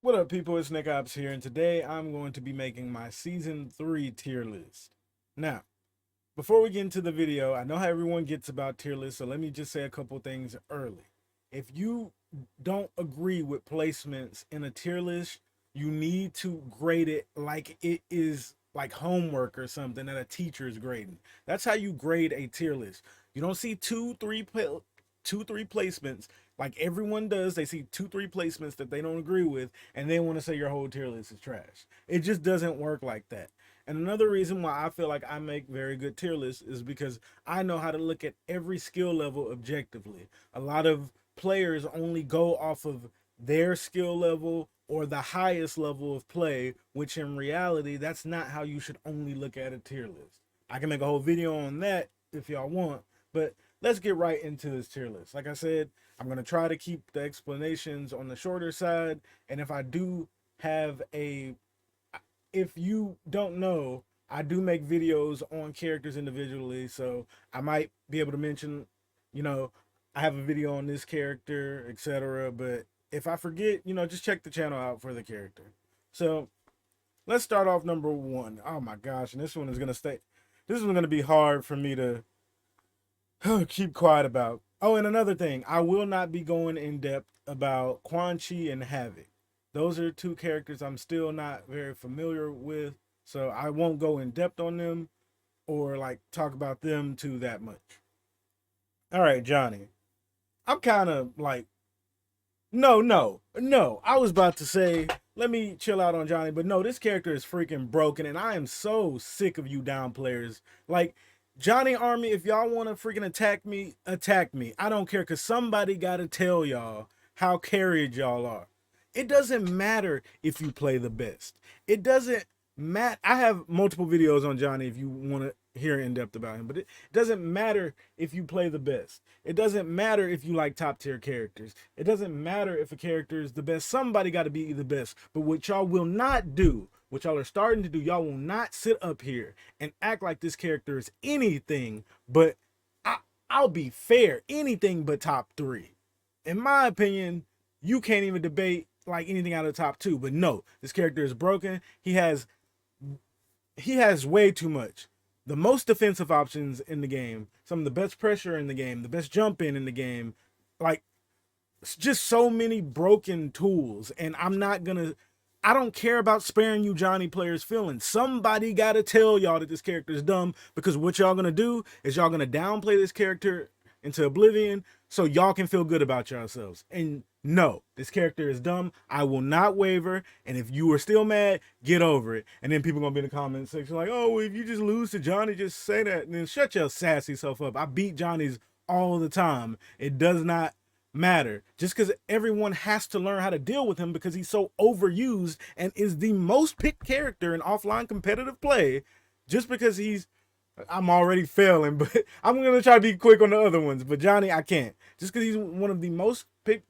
What up, people? It's Nickopz here, and today I'm going to be making my Season 3 tier list. Now, before we get into the video, I know how everyone gets about tier lists, so let me just say a couple things early. If you don't agree with placements in a tier list, you need to grade it like it is like homework or something that a teacher is grading. That's how you grade a tier list. You don't see two, three placements like everyone does. They see two, three placements that they don't agree with, and they want to say your whole tier list is trash. It just doesn't work like that. And another reason why I feel like I make very good tier lists is because I know how to look at every skill level objectively. A lot of players only go off of their skill level or the highest level of play, which in reality, that's not how you should only look at a tier list. I can make a whole video on that if y'all want, but let's get right into this tier list. Like I said, I'm going to try to keep the explanations on the shorter side. And if I do have a, if you don't know, I do make videos on characters individually. So I might be able to mention, you know, I have a video on this character, etc. But if I forget, just check the channel out for the character. So let's start off number one. Oh my gosh. And this one is going to stay, this is going to be hard for me to keep quiet about. Oh, and another thing, I will not be going in depth about Quan Chi and Havoc. Those are two characters I'm still not very familiar with, so I won't go in depth on them or like talk about them too that much. All right, Johnny. I'm kind of like, no. I was about to say, let me chill out on Johnny, but no, this character is freaking broken, and I am so sick of you down players. Like, Johnny Army, if y'all want to freaking attack me, attack me. I don't care, because somebody got to tell y'all how carried y'all are. It doesn't matter if you play the best. It doesn't matter. I have multiple videos on Johnny if you want to hear in depth about him, but it doesn't matter if you play the best. It doesn't matter if you like top tier characters. It doesn't matter if a character is the best. Somebody got to be the best. But what y'all will not do, what y'all are starting to do, y'all will not sit up here and act like this character is anything but, I, I'll be fair, anything but top three. In my opinion, you can't even debate like anything out of the top two. But no, this character is broken. He has way too much. The most defensive options in the game, some of the best pressure in the game, the best jump in the game, like just so many broken tools. And I don't care about sparing you Johnny players' feelings. Somebody got to tell y'all that this character is dumb, because what y'all gonna do is y'all gonna downplay this character into oblivion so y'all can feel good about yourselves. And no, this character is dumb. I will not waver. And if you are still mad, get over it. And then people gonna be in the comment section like, oh, well, if you just lose to Johnny, just say that. And then shut your sassy self up. I beat Johnny's all the time. It does not matter. Just because everyone has to learn how to deal with him because he's so overused and is the most picked character in offline competitive play, just because I'm already failing, but I'm going to try to be quick on the other ones. But Johnny, I can't. Just because he's one of the most picked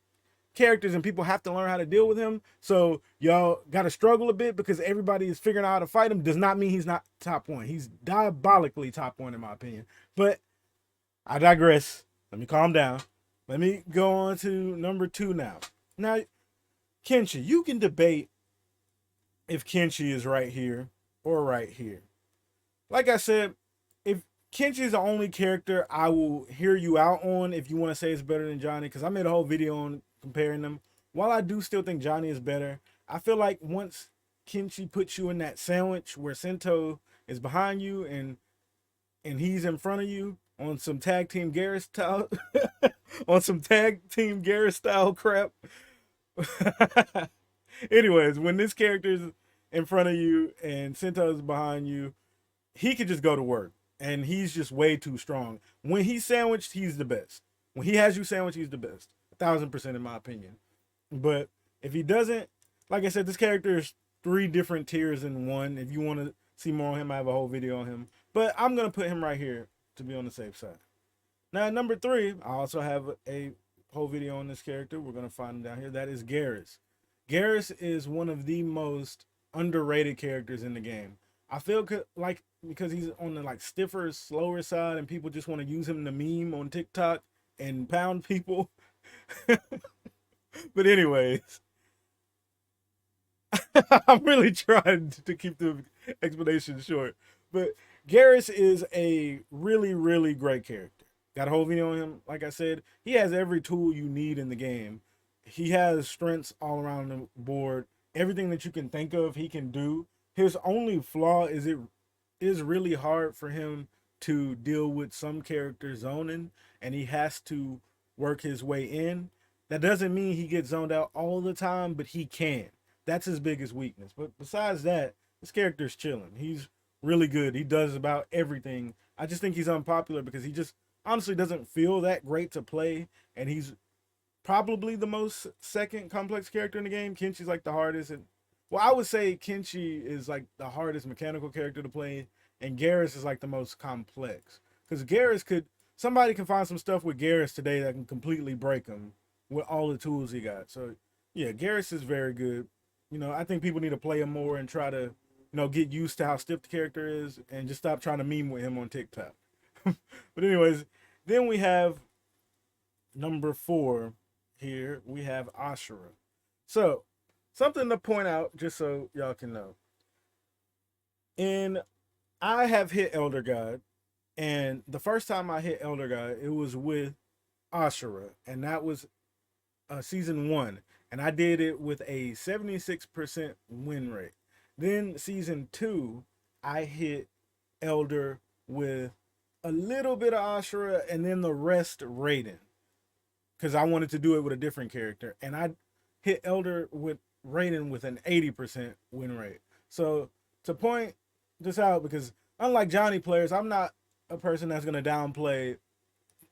characters and people have to learn how to deal with him. So y'all got to struggle a bit because everybody is figuring out how to fight him does not mean he's not top one. He's diabolically top one in my opinion. But I digress. Let me calm down. Let me go on to number two now. Now, Kenshi, you can debate if Kenshi is right here or right here. Like I said, if Kenshi is the only character I will hear you out on if you want to say it's better than Johnny, because I made a whole video on comparing them. While I do still think Johnny is better, I feel like once Kenshi puts you in that sandwich where Sento is behind you and he's in front of you on some tag team Geras style on some tag team Geras style crap. Anyways, when this character is in front of you and Sento is behind you, he could just go to work. And he's just way too strong. When he's sandwiched, he's the best. When he has you sandwiched, he's the best. 1,000% in my opinion. But if he doesn't, like I said, this character is three different tiers in one. If you want to see more on him, I have a whole video on him. But I'm going to put him right here to be on the safe side. Now, at number three, I also have a whole video on this character. We're going to find him down here. That is Geras. Geras is one of the most underrated characters in the game. I feel like because he's on the like stiffer, slower side, and people just want to use him to meme on TikTok and pound people. But anyways, I'm really trying to keep the explanation short. But Geras is a really, really great character. Got a whole video on him. Like I said, he has every tool you need in the game. He has strengths all around the board. Everything that you can think of, he can do. His only flaw is it is really hard for him to deal with some character zoning, and he has to work his way in. That doesn't mean he gets zoned out all the time, but he can. That's his biggest weakness. But besides that, this character's chilling. He's really good. He does about everything. I just think he's unpopular because he just honestly doesn't feel that great to play, and he's probably the most second complex character in the game. Kenshi's like the hardest, and well, I would say Kenshi is like the hardest mechanical character to play, and Geras is like the most complex. Because Geras could somebody can find some stuff with Geras today that can completely break him with all the tools he got. So yeah, Geras is very good. I think people need to play him more and try to, get used to how stiff the character is and just stop trying to meme with him on TikTok. But anyways, then we have number 4 here. We have Ashra. So something to point out, just so y'all can know. And I have hit Elder God, and the first time I hit Elder God, it was with Ashra, and that was season 1, and I did it with a 76% win rate. Then season 2, I hit Elder with a little bit of Ashra, and then the rest Raiden, because I wanted to do it with a different character, and I hit Elder with Raiden with an 80% win rate. So to point this out, because unlike Johnny players, I'm not a person that's gonna downplay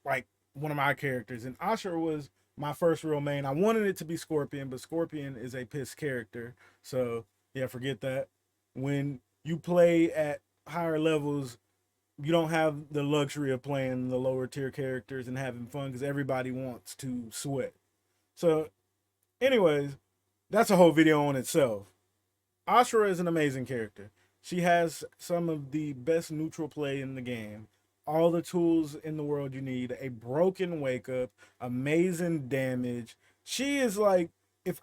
like one of my characters, and Ashra was my first real main. I wanted it to be Scorpion, but Scorpion is a piss character, so yeah, forget that. When you play at higher levels, you don't have the luxury of playing the lower tier characters and having fun because everybody wants to sweat. So anyways, that's a whole video on itself. Ashra is an amazing character. She has some of the best neutral play in the game. All the tools in the world you need. A broken wake up, amazing damage. She is like, if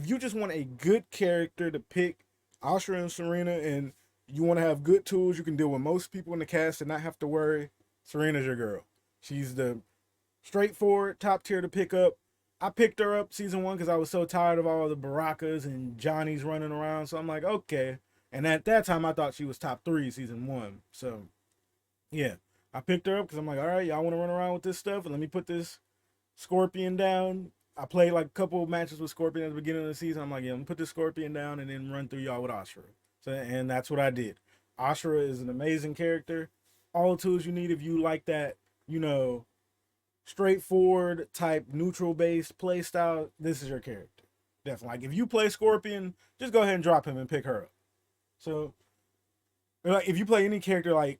you just want a good character to pick, Ashra and Serena, and you want to have good tools, you can deal with most people in the cast and not have to worry, Serena's your girl. She's the straightforward top tier to pick up. I picked her up season 1 because I was so tired of all the Barakas and Johnny's running around. So I'm like, okay. And at that time, I thought she was top 3 season 1. So yeah, I picked her up because I'm like, all right, y'all want to run around with this stuff, and let me put this Scorpion down. I played like a couple of matches with Scorpion at the beginning of the season. I'm like, yeah, I'm gonna put this Scorpion down and then run through y'all with Ashra. So, and that's what I did. Ashra is an amazing character. All the tools you need if you like that, straightforward type neutral based play style, this is your character. Definitely. Like if you play Scorpion, just go ahead and drop him and pick her up. So like if you play any character like,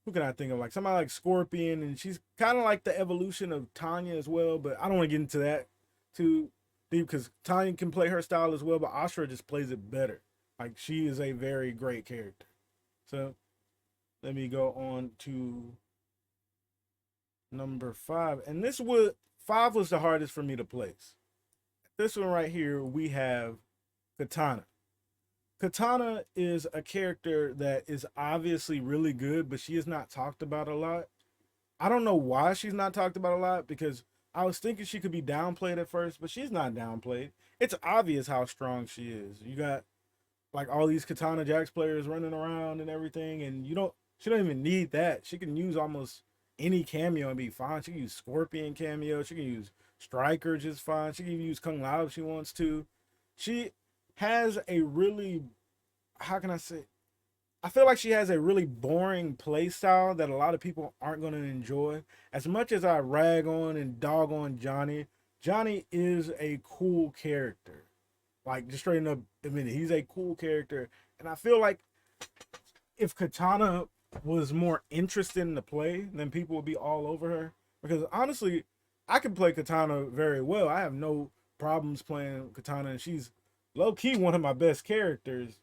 who can I think of? Like somebody like Scorpion, and she's kind of like the evolution of Tanya as well, but I don't want to get into that too deep because Tanya can play her style as well, but Ashra just plays it better. Like she is a very great character. So let me go on to number 5. And 5 was the hardest for me to place. This one right here, we have Katana. Katana is a character that is obviously really good, but she is not talked about a lot. I don't know why she's not talked about a lot, because I was thinking she could be downplayed at first, but she's not downplayed. It's obvious how strong she is. You got like all these Katana Jax players running around and everything, and she don't even need that. She can use almost any cameo and be fine. She can use Scorpion cameo. She can use Striker just fine. She can use Kung Lao if she wants to. She has a really, how can I say, I feel like she has a really boring play style that a lot of people aren't going to enjoy. As much as I rag on and dog on Johnny, Johnny is a cool character. Like, just straight up admit it, he's a cool character. And I feel like if Katana was more interested in the play, then people would be all over her. Because honestly, I can play Katana very well. I have no problems playing Katana, and she's low-key one of my best characters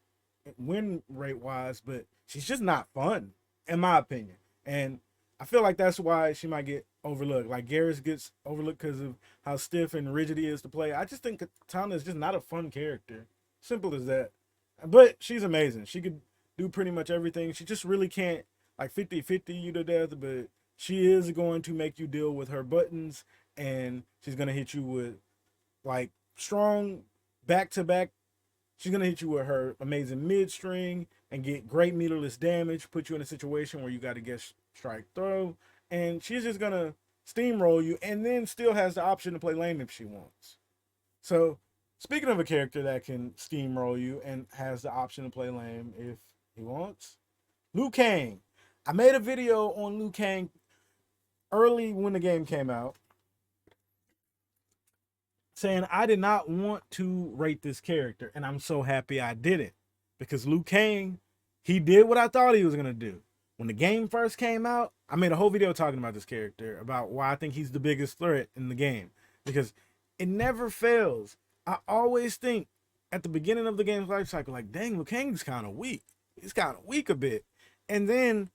win rate wise, but she's just not fun in my opinion. And I feel like that's why she might get overlooked. Like Geras gets overlooked because of how stiff and rigid he is to play. I just think Katana is just not a fun character. Simple as that. But she's amazing. She could do pretty much everything. She just really can't like 50-50 you to death, but she is going to make you deal with her buttons, and she's gonna hit you with like strong back to back. She's gonna hit you with her amazing mid string and get great meterless damage, put you in a situation where you got to get strike throw, and she's just gonna steamroll you, and then still has the option to play lane if she wants. So, speaking of a character that can steamroll you and has the option to play lane if he wants, Liu Kang. I made a video on Liu Kang early when the game came out, saying I did not want to rate this character, and I'm so happy I didn't, because Liu Kang, he did what I thought he was gonna do. When the game first came out, I made a whole video talking about this character, about why I think he's the biggest threat in the game, because it never fails. I always think at the beginning of the game's life cycle, like, dang, Liu Kang's kind of weak. He's kind of weak a bit, and then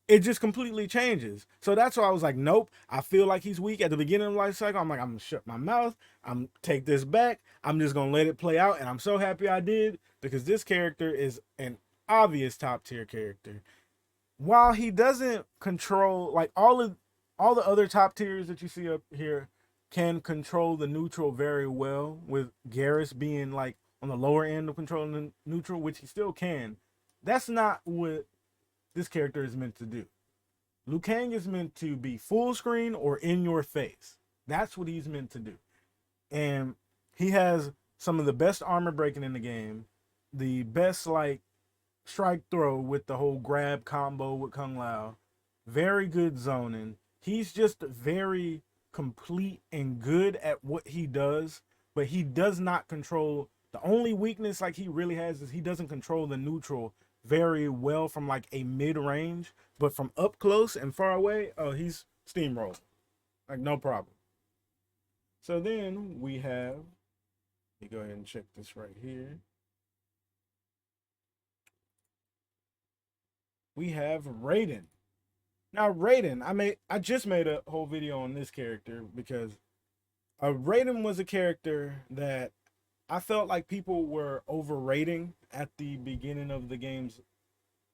it just completely changes. So that's why I was like, nope, I feel like he's weak at the beginning of the life cycle. I'm like, I'm gonna shut my mouth. I'm take this back. I'm just gonna let it play out. And I'm so happy I did, because this character is an obvious top tier character. While he doesn't control like all the other top tiers that you see up here can control the neutral very well, with Geras being like on the lower end of controlling the neutral, which he still can. That's not what this character is meant to do. Liu Kang is meant to be full screen or in your face. That's what he's meant to do. And he has some of the best armor breaking in the game, the best like strike throw with the whole grab combo with Kung Lao, very good zoning. He's just very complete and good at what he does, but he does not control. The only weakness like he really has is he doesn't control the neutral very well from like a mid range, but from up close and far away, oh, he's steamroll, like no problem. So then we have, let me go ahead and check this right here. We have Raiden. Now Raiden, I just made a whole video on this character because Raiden was a character that I felt like people were overrating at the beginning of the game's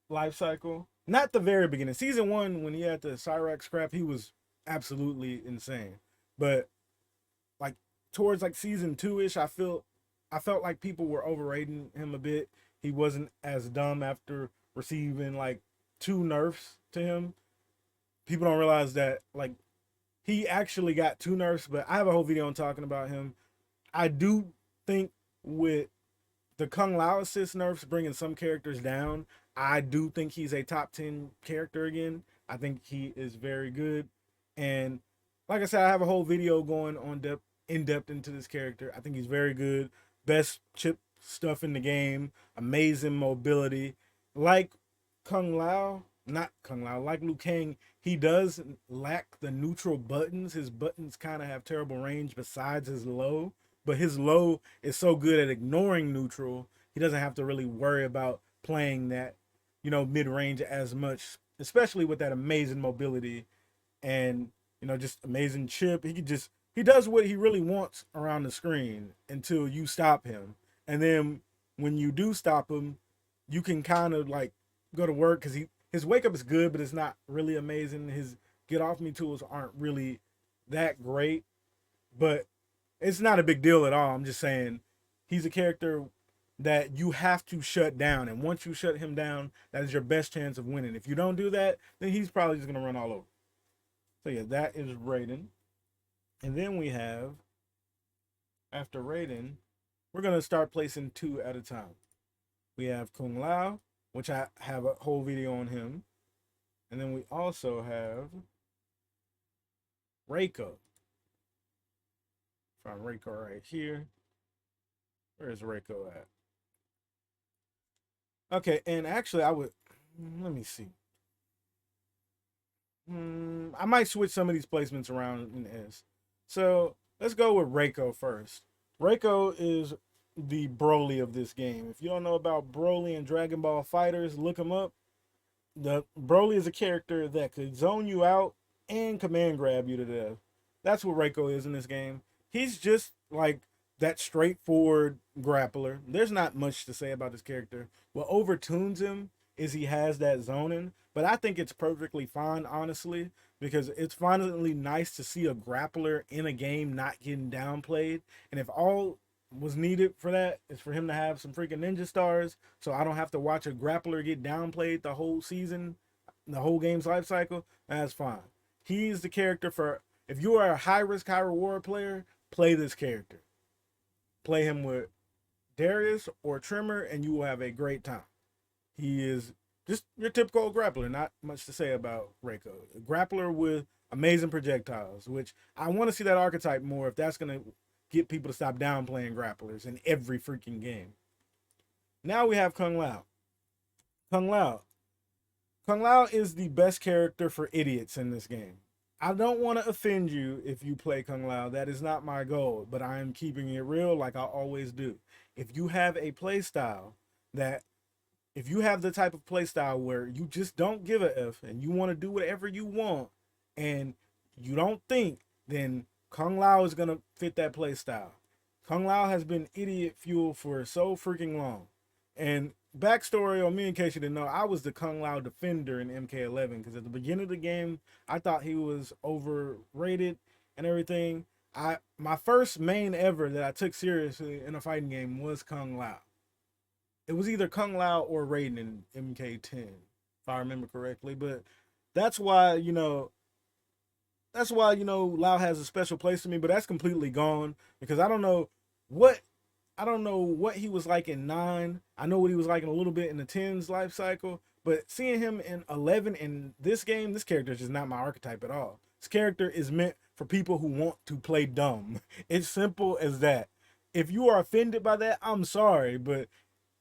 life cycle. Not the very beginning. Season 1, when he had the Cyrax scrap, he was absolutely insane. But like towards like season 2-ish, I felt like people were overrating him a bit. He wasn't as dumb after receiving like 2 nerfs to him. People don't realize that like he actually got 2 nerfs, but I have a whole video on talking about him. I do think with the Kung Lao assist nerfs bringing some characters down, I do think he's a top 10 character again. I think he is very good. And like I said, I have a whole video going on in depth into this character. I think he's very good. Best chip stuff in the game. Amazing mobility. Like Kung Lao, not Kung Lao, like Liu Kang, he does lack the neutral buttons. His buttons kind of have terrible range besides his low. But his low is so good at ignoring neutral, he doesn't have to really worry about playing that, mid-range as much, especially with that amazing mobility and, just amazing chip. He does what he really wants around the screen until you stop him. And then when you do stop him, you can kind of like go to work, because his wake up is good, but it's not really amazing. His get off me tools aren't really that great, but it's not a big deal at all. I'm just saying he's a character that you have to shut down. And once you shut him down, that is your best chance of winning. If you don't do that, then he's probably just going to run all over. So yeah, that is Raiden. And then we have, after Raiden, we're going to start placing 2 at a time. We have Kung Lao, which I have a whole video on him. And then we also have Reiko. Find Reiko right here. Where is Reiko at? Okay, and actually let me see. I might switch some of these placements around in S. So let's go with Reiko first. Reiko is the Broly of this game. If you don't know about Broly and Dragon Ball Fighters, look him up. The Broly is a character that could zone you out and command grab you to death. That's what Reiko is in this game. He's just like that straightforward grappler. There's not much to say about this character. What overtunes him is he has that zoning, but I think it's perfectly fine, honestly, because it's finally nice to see a grappler in a game not getting downplayed. And if all was needed for that is for him to have some freaking ninja stars, so I don't have to watch a grappler get downplayed the whole season, the whole game's life cycle, that's fine. He's the character for, if you are a high risk, high reward player, play this character. Play him with Darius or Trimmer, and you will have a great time. He is just your typical grappler. Not much to say about Reiko. A grappler with amazing projectiles, which I want to see that archetype more if that's going to get people to stop downplaying grapplers in every freaking game. Now we have Kung Lao. Kung Lao. Kung Lao is the best character for idiots in this game. I don't want to offend you if you play Kung Lao. That is not my goal, but I am keeping it real like I always do. If you have a play style that, if you have the type of play style where you just don't give a F and you want to do whatever you want and you don't think, then Kung Lao is going to fit that play style. Kung Lao has been idiot fuel for so freaking long. And backstory on me, in case you didn't know, I was the Kung Lao defender in MK11 because at the beginning of the game, I thought he was overrated and everything. My first main ever that I took seriously in a fighting game was Kung Lao. It was either Kung Lao or Raiden in MK10, if I remember correctly. But that's why, Lao has a special place to me, but that's completely gone because what I don't know what he was like in 9. I know what he was like in a little bit in the 10's life cycle, but seeing him in 11 in this game, this character is just not my archetype at all. This character is meant for people who want to play dumb. It's simple as that. If you are offended by that, I'm sorry, but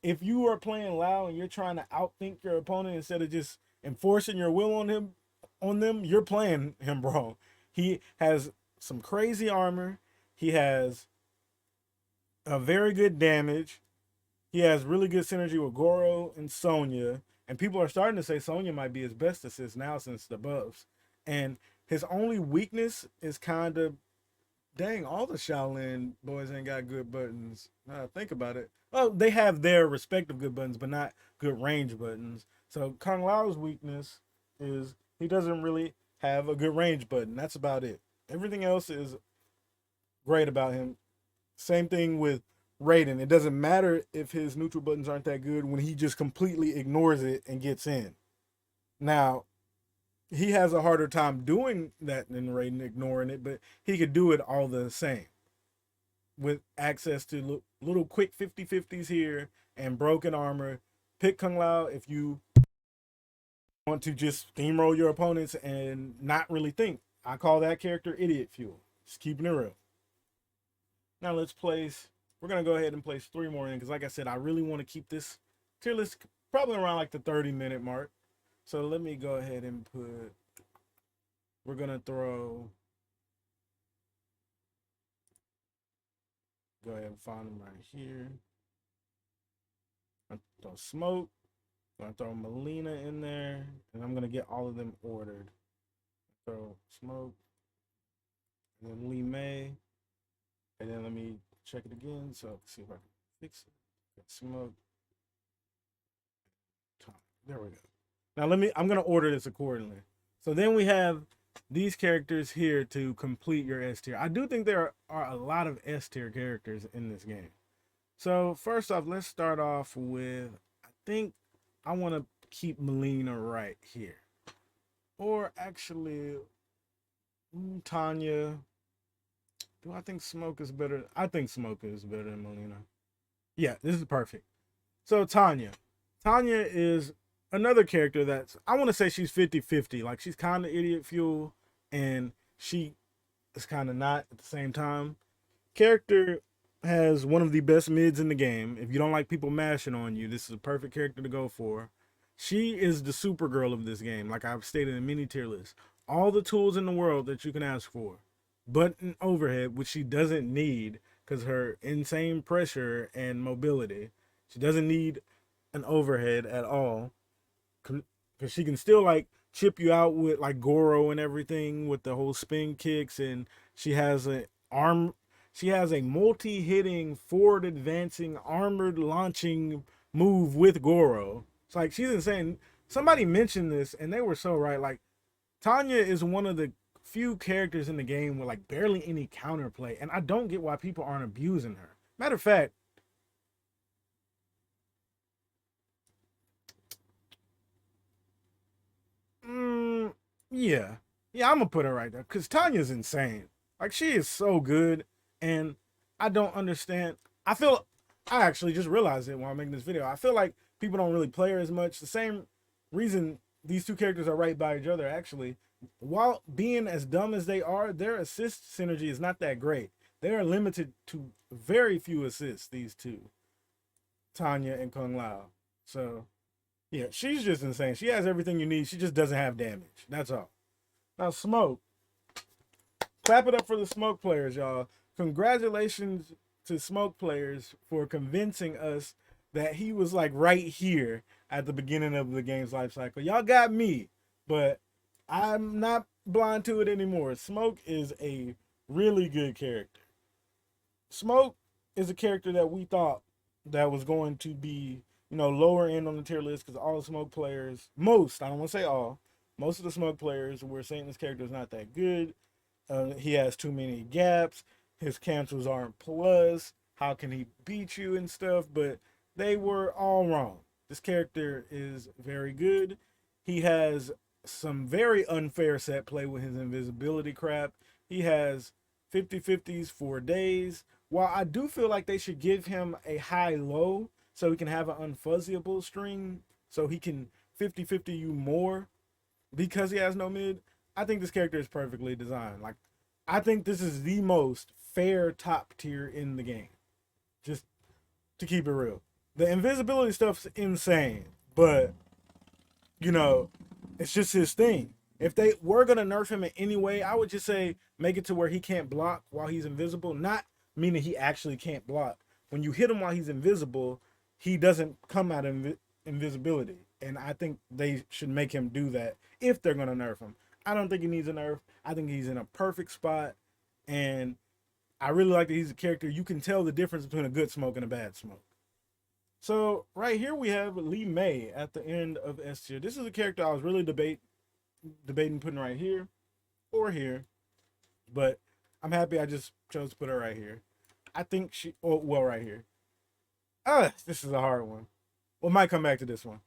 if you are playing Lao and you're trying to outthink your opponent instead of just enforcing your will on them, you're playing him wrong. He has some crazy armor. He has a very good damage. He has really good synergy with Goro and Sonya. And people are starting to say Sonya might be his best assist now since the buffs. And his only weakness is kind of, dang, all the Shaolin boys ain't got good buttons. Think about it. Oh, they have their respective good buttons, but not good range buttons. So Kung Lao's weakness is he doesn't really have a good range button. That's about it. Everything else is great about him. Same thing with Raiden. It doesn't matter if his neutral buttons aren't that good when he just completely ignores it and gets in. Now, he has a harder time doing that than Raiden, ignoring it, but he could do it all the same with access to little quick 50-50s here and broken armor. Pick Kung Lao if you want to just steamroll your opponents and not really think. I call that character idiot fuel. Just keeping it real. Now let's place, we're going to go ahead and place 3 more in because like I said, I really want to keep this tier list probably around like the 30-minute mark. So let me go ahead and put, we're going to throw, go ahead and find them right here. I'm going to throw Smoke. I'm going to throw Melina in there. And I'm going to get all of them ordered. Throw Smoke. And then Lee May. And then let me check it again so I can see if I can fix it. Smoke. There we go. Now I'm going to order this accordingly. So then we have these characters here to complete your S tier. I do think there are a lot of S tier characters in this game. So first off, let's start off with, I think I want to keep Melina right here. Or actually, Tanya. Do I think Smoke is better? I think Smoke is better than Melina. Yeah, this is perfect. So Tanya. Tanya is another character that's, I want to say she's 50-50. Like she's kind of idiot fuel and she is kind of not at the same time. Character has one of the best mids in the game. If you don't like people mashing on you, this is a perfect character to go for. She is the Supergirl of this game, like I've stated in many tier lists. All the tools in the world that you can ask for. Button overhead, which she doesn't need because her insane pressure and mobility. She doesn't need an overhead at all because she can still like chip you out with like Goro and everything with the whole spin kicks, and she has a arm. She has a multi-hitting, forward advancing, armored launching move with Goro. It's like she's insane. Somebody mentioned this, and they were so right. Like Tanya is one of the few characters in the game with like barely any counterplay, and I don't get why people aren't abusing her. Matter of fact, mm, yeah, yeah, I'm gonna put her right there because Tanya's insane. Like she is so good, and I don't understand. I feel I actually just realized it while making this video. I feel like people don't really play her as much. The same reason these two characters are right by each other. Actually, while being as dumb as they are, their assist synergy is not that great. They are limited to very few assists. These two, Tanya and Kung Lao. So yeah, she's just insane. She has everything you need. She just doesn't have damage. That's all. Now, Smoke. Clap it up for the Smoke players, y'all. Congratulations to Smoke players for convincing us that he was like right here at the beginning of the game's life cycle. Y'all got me, but I'm not blind to it anymore. Smoke is a really good character. Smoke is a character that we thought that was going to be, lower end on the tier list because all the Smoke players, most, I don't want to say all, most of the Smoke players were saying this character is not that good. He has too many gaps. His cancels aren't plus. How can he beat you and stuff? But they were all wrong. This character is very good. He has some very unfair set play with his invisibility crap. He has 50/50s for days. While I do feel like they should give him a high low so he can have an unfuzzyable string so he can 50/50 you more because he has no mid. I think this character is perfectly designed. Like, I think this is the most fair top tier in the game. Just to keep it real. The invisibility stuff's insane, but it's just his thing. If they were gonna nerf him in any way, I would just say make it to where he can't block while he's invisible. Not meaning he actually can't block. When you hit him while he's invisible, he doesn't come out of invisibility. And I think they should make him do that if they're gonna nerf him. I don't think he needs a nerf. I think he's in a perfect spot, and I really like that he's a character. You can tell the difference between a good Smoke and a bad Smoke. So right here we have Li Mei at the end of S tier. This is a character I was really debating putting right here or here, but I'm happy I just chose to put her right here. I think right here. This is a hard one. We might come back to this one.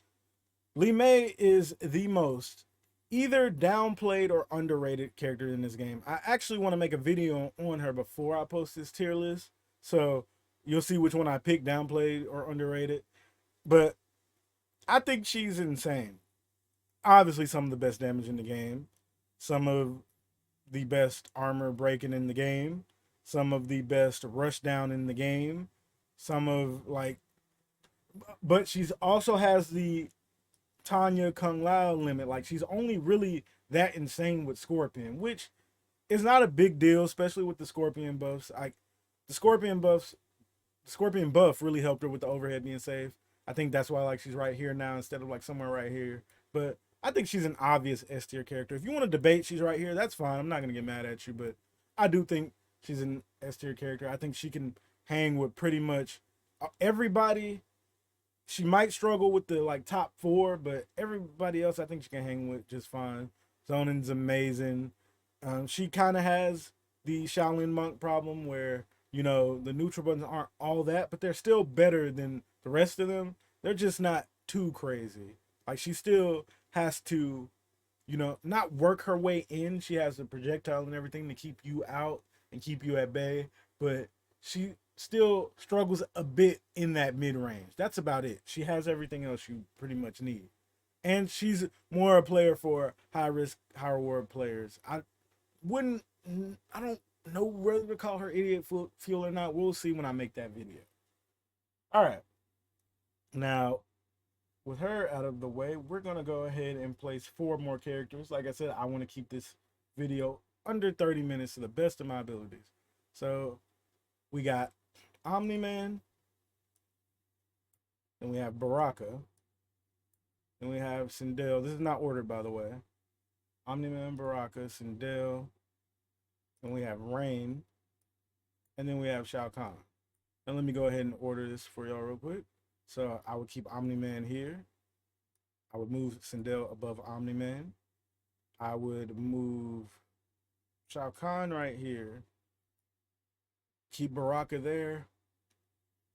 Li Mei is the most either downplayed or underrated character in this game. I actually want to make a video on her before I post this tier list, so you'll see which one I picked, downplayed or underrated. But I think she's insane. Obviously, some of the best damage in the game, some of the best armor breaking in the game, some of the best rush down in the game, some of like, but she's also has the Tanya Kung Lao limit. Like she's only really that insane with Scorpion, which is not a big deal, especially with the Scorpion buffs. Like the Scorpion buffs, the Scorpion buff really helped her with the overhead being safe. I think that's why like she's right here now instead of like somewhere right here. But I think she's an obvious S tier character. If you want to debate she's right here, that's fine. I'm not gonna get mad at you, but I do think she's an S tier character. I think she can hang with pretty much everybody. She might struggle with the like top four, but everybody else I think she can hang with just fine. Zonen's amazing. She kind of has the Shaolin monk problem where the neutral buttons aren't all that, but they're still better than the rest of them. They're just not too crazy. Like she still has to, not work her way in. She has the projectile and everything to keep you out and keep you at bay, but she still struggles a bit in that mid range. That's about it. She has everything else you pretty much need. And she's more a player for high risk, high reward players. Wouldn't, I don't know whether to call her idiot fuel or not. We'll see when I make that video. All right. Now, with her out of the way, we're going to go ahead and place 4 more characters. Like I said, I want to keep this video under 30 minutes to the best of my abilities. So we got Omni-Man, and we have Baraka, and we have Sindel. This is not ordered, by the way. Omni-Man, Baraka, Sindel, and we have Rain, and then we have Shao Kahn. Now let me go ahead and order this for y'all real quick. So I would keep Omni-Man here. I would move Sindel above Omni-Man. I would move Shao Kahn right here. Keep Baraka there.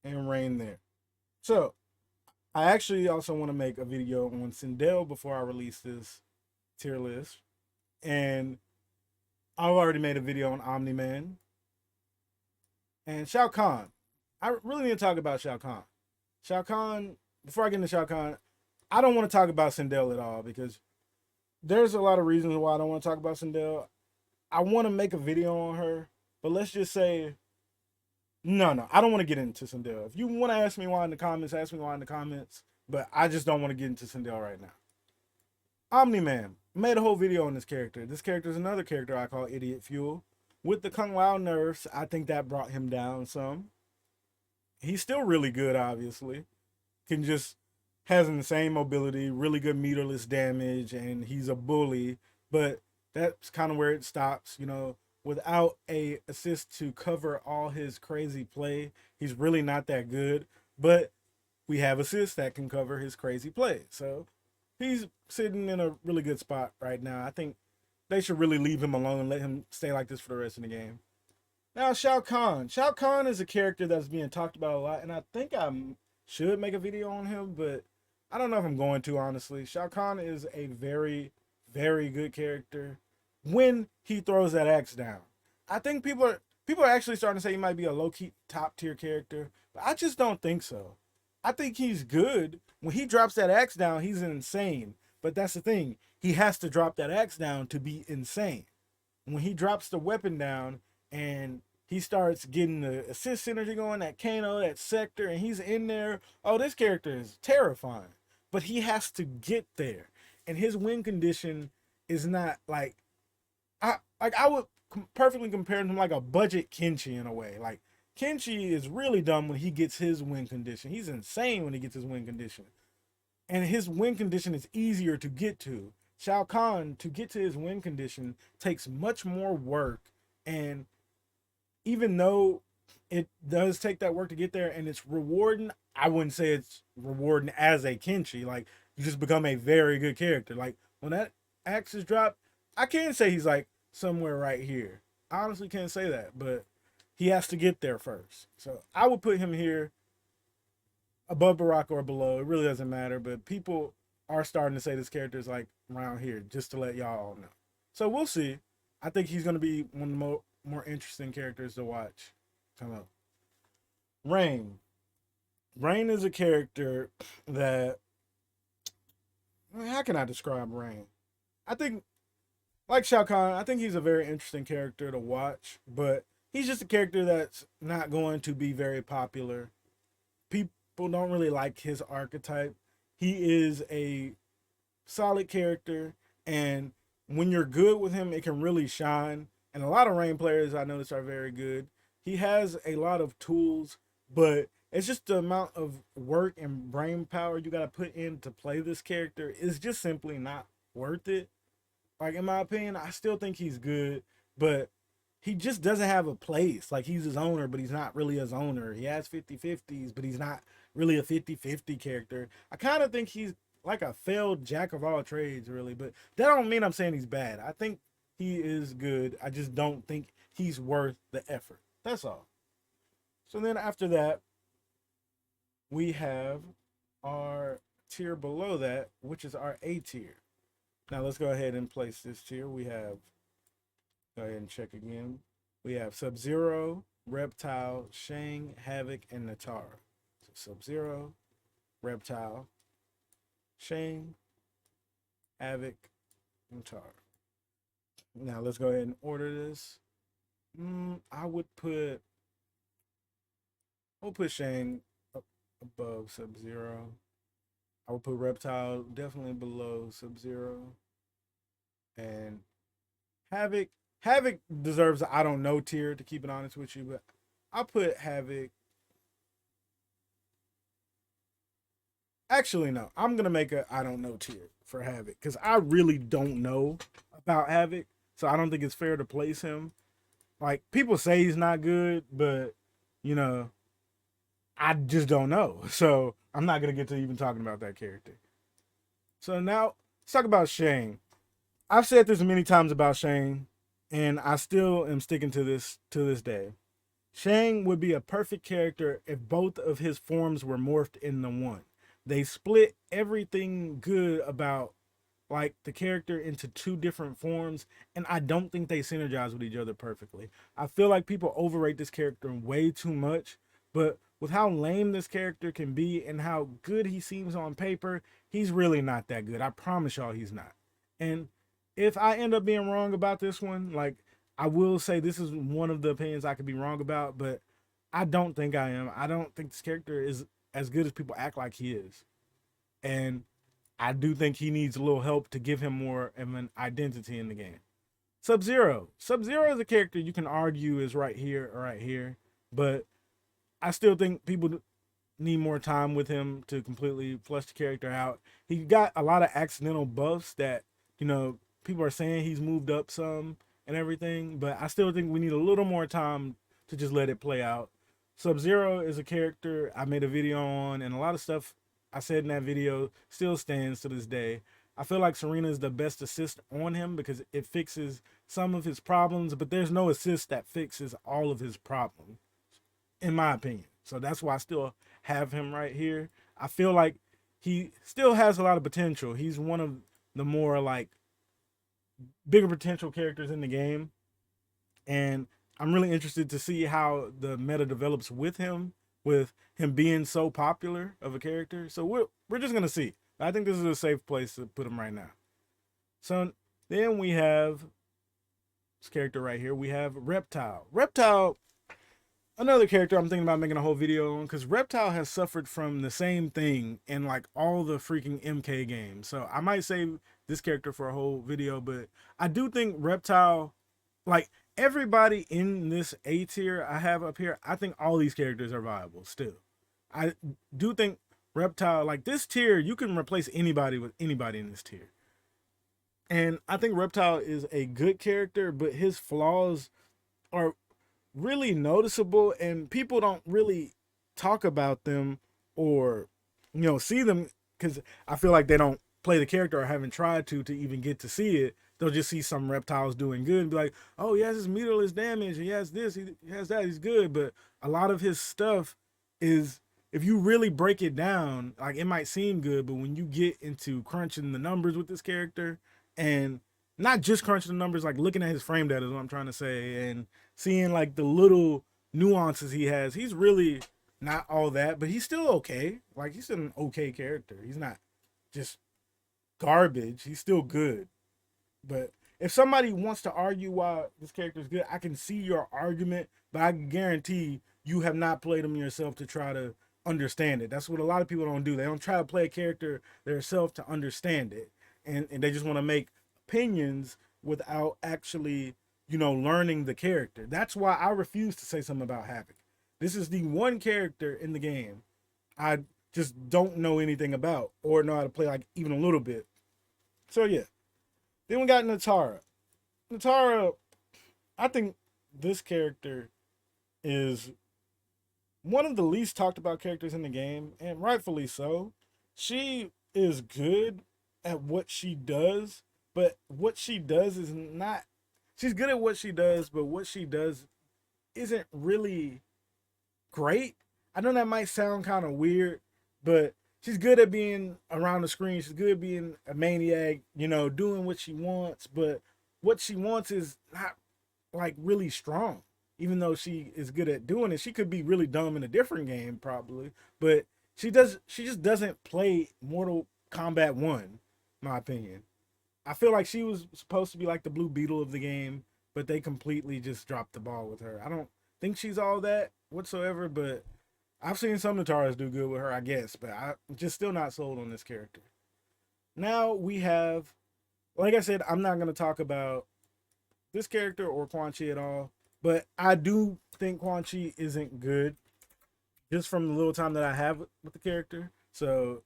And Rain there. So I actually also want to make a video on Sindel before I release this tier list. And I've already made a video on Omni-Man. And Shao Kahn. I really need to talk about Shao Kahn. Shao Kahn, before I get into Shao Kahn, I don't want to talk about Sindel at all because there's a lot of reasons why I don't want to talk about Sindel. I want to make a video on her, but let's just say, no, I don't want to get into Sindel. If you want to ask me why in the comments, ask me why in the comments, but I just don't want to get into Sindel right now. Omni-Man. Made a whole video on this character. This character is another character I call Idiot Fuel. With the Kung Lao nerfs, I think that brought him down some. He's still really good, obviously. Can just has insane mobility, really good meterless damage, and he's a bully. But that's kind of where it stops. You know, without a assist to cover all his crazy play, he's really not that good. But we have assists that can cover his crazy play. So he's sitting in a really good spot right now. I think they should really leave him alone and let him stay like this for the rest of the game. Now, Shao Kahn. Shao Kahn is a character that's being talked about a lot, and I think I should make a video on him, but I don't know if I'm going to, honestly. Shao Kahn is a very, very good character when he throws that axe down. I think people are actually starting to say he might be a low-key top-tier character, but I just don't think so. I think he's good. When he drops that axe down, he's insane. But that's the thing. He has to drop that axe down to be insane. When he drops the weapon down and he starts getting the assist synergy going, that Kano, that sector, and he's in there. Oh, this character is terrifying. But he has to get there. And his win condition is not like I would perfectly compare him to like a budget Kenshi in a way. Like Kenshi is really dumb when he gets his win condition. He's insane when he gets his win condition. And his win condition is easier to get to. Shao Kahn, to get to his win condition, takes much more work. And even though it does take that work to get there and it's rewarding, I wouldn't say it's rewarding as a Kenshi. Like, you just become a very good character. Like, when that axe is dropped, I can't say he's like somewhere right here. I honestly can't say that, but he has to get there first. So I would put him here above Baraka or below. It really doesn't matter, but people are starting to say this character is like around here, just to let y'all all know. So we'll see. I think he's going to be one of the more interesting characters to watch come up. Rain. Rain is a character that, how can I describe Rain? I think, like Shao Kahn, I think he's a very interesting character to watch, but he's just a character that's not going to be very popular. People don't really like his archetype. He is a solid character, and when you're good with him, it can really shine. And a lot of Rain players I notice are very good. He has a lot of tools, but it's just the amount of work and brain power you got to put in to play this character is just simply not worth it. Like, in my opinion, I still think he's good, but he just doesn't have a place. Like, he's his owner, but he's not really his owner. He has 50-50s, but he's not really a 50-50 character. I kind of think he's like a failed jack of all trades, really, but that don't mean I'm saying he's bad. I think he is good. I just don't think he's worth the effort. That's all. So then after that, we have our tier below that, which is our A tier. Now let's go ahead and place this tier. We have, go ahead and check again. We have Sub-Zero, Reptile, Shang, Havoc, and Natara. So Sub-Zero, Reptile, Shang, Havoc, and Natara. Now let's go ahead and order this. I would put, I'll put Shang up above Sub-Zero. I would put Reptile definitely below Sub-Zero. And Havoc deserves a I don't know tier, to keep it honest with you, but I'll put Havoc Actually, no. I'm gonna make a I don't know tier for Havoc because I really don't know about Havoc, so I don't think it's fair to place him. Like people say he's not good, but you know, I just don't know. So I'm not gonna get to even talking about that character. So now let's talk about Shane. I've said this many times about Shane, and I still am sticking to this day. Shang would be a perfect character if both of his forms were morphed into one. They split everything good about like the character into two different forms, and I don't think they synergize with each other perfectly. I feel like people overrate this character way too much, but with how lame this character can be and how good he seems on paper, he's really not that good. I promise y'all he's not. And if I end up being wrong about this one, like I will say this is one of the opinions I could be wrong about, but I don't think I am. I don't think this character is as good as people act like he is. And I do think he needs a little help to give him more of an identity in the game. Sub Zero. Sub Zero is a character you can argue is right here or right here, but I still think people need more time with him to completely flesh the character out. He got a lot of accidental buffs that, you know, people are saying he's moved up some and everything, but I still think we need a little more time to just let it play out. Sub Zero is a character I made a video on, and a lot of stuff I said in that video still stands to this day. I feel like Serena is the best assist on him because it fixes some of his problems, but there's no assist that fixes all of his problems, in my opinion. So that's why I still have him right here. I feel like he still has a lot of potential. He's one of the more like bigger potential characters in the game, and I'm really interested to see how the meta develops with him being so popular of a character. So we're just gonna see. I think this is a safe place to put him right now. So then we have this character right here. We have Reptile. Reptile, another character I'm thinking about making a whole video on because Reptile has suffered from the same thing in like all the freaking MK games. So I might save this character for a whole video, but I do think Reptile, like everybody in this A tier I have up here, I think all these characters are viable still. I do think Reptile, like this tier, you can replace anybody with anybody in this tier. And I think Reptile is a good character, but his flaws are really noticeable and people don't really talk about them or see them because I feel like they don't play the character or haven't tried to even get to see it. They'll just see some reptiles doing good and be like, oh, he has his meterless damage, he has this, he has that, he's good. But a lot of his stuff is, if you really break it down, like it might seem good, but when you get into crunching the numbers with this character, and not just crunching the numbers, like looking at his frame data is what I'm trying to say, and seeing like the little nuances he has, he's really not all that, but he's still okay. Like he's still an okay character. He's not just garbage. He's still good. But if somebody wants to argue why this character is good, I can see your argument, but I guarantee you have not played him yourself to try to understand it. That's what a lot of people don't do. They don't try to play a character themselves to understand it. And they just want to make opinions without actually, learning the character. That's why I refuse to say something about Havoc. This is the one character in the game I just don't know anything about or know how to play like even a little bit. So yeah. Then we got Natara. Natara, I think this character is one of the least talked about characters in the game, and rightfully so. She is good at what she does, but what she does is not. She's good at what she does, but what she does isn't really great. I know that might sound kind of weird, but she's good at being around the screen. She's good at being a maniac, doing what she wants, but what she wants is not like really strong. Even though she is good at doing it, she could be really dumb in a different game probably, but she just doesn't play Mortal Kombat 1, my opinion. I feel like she was supposed to be like the Blue Beetle of the game, but they completely just dropped the ball with her. I don't think she's all that whatsoever, but I've seen some Nataras do good with her, I guess, but I'm just still not sold on this character. Now we have, like I said, I'm not going to talk about this character or Quan Chi at all, but I do think Quan Chi isn't good just from the little time that I have with the character. So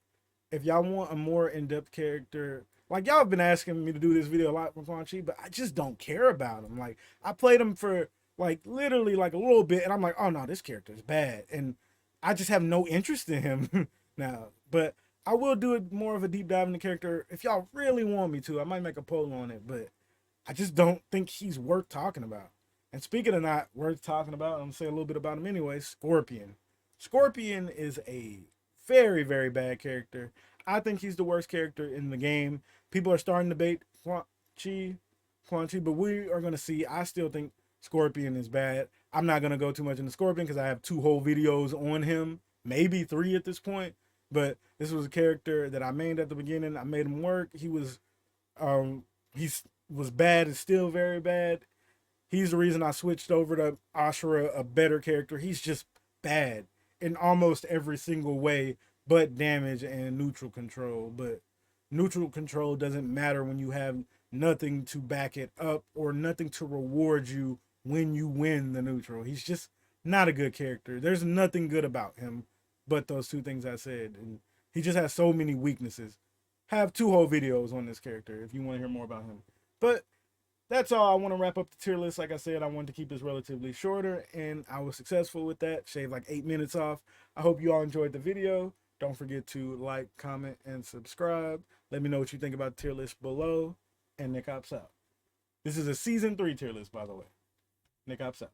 if y'all want a more in-depth character, like y'all have been asking me to do this video a lot with Quan Chi, but I just don't care about him. Like I played him for like literally like a little bit, and I'm like, oh no, this character is bad, and I just have no interest in him now. But I will do it more of a deep dive in the character if y'all really want me to. I might make a poll on it, but I just don't think he's worth talking about. And speaking of not worth talking about, I'm gonna say a little bit about him anyway. Scorpion. Scorpion is a very, very bad character. I think he's the worst character in the game. People are starting to debate Chi, but we are gonna see. I still think Scorpion is bad. I'm not gonna go too much into Scorpion because I have 2 whole videos on him, maybe 3 at this point. But this was a character that I mained at the beginning. I made him work. He was bad. Is still very bad. He's the reason I switched over to Ashra, a better character. He's just bad in almost every single way, but damage and neutral control. But neutral control doesn't matter when you have nothing to back it up or nothing to reward you when you win the neutral. He's just not a good character. There's nothing good about him but those 2 things I said. And he just has so many weaknesses. Have 2 whole videos on this character if you want to hear more about him. But that's all. I want to wrap up the tier list. Like I said, I wanted to keep this relatively shorter, and I was successful with that. Shaved like 8 minutes off. I hope you all enjoyed the video. Don't forget to like, comment, and subscribe. Let me know what you think about the tier list below. And Nickopz out. This is a season 3 tier list, by the way. Nickopz out.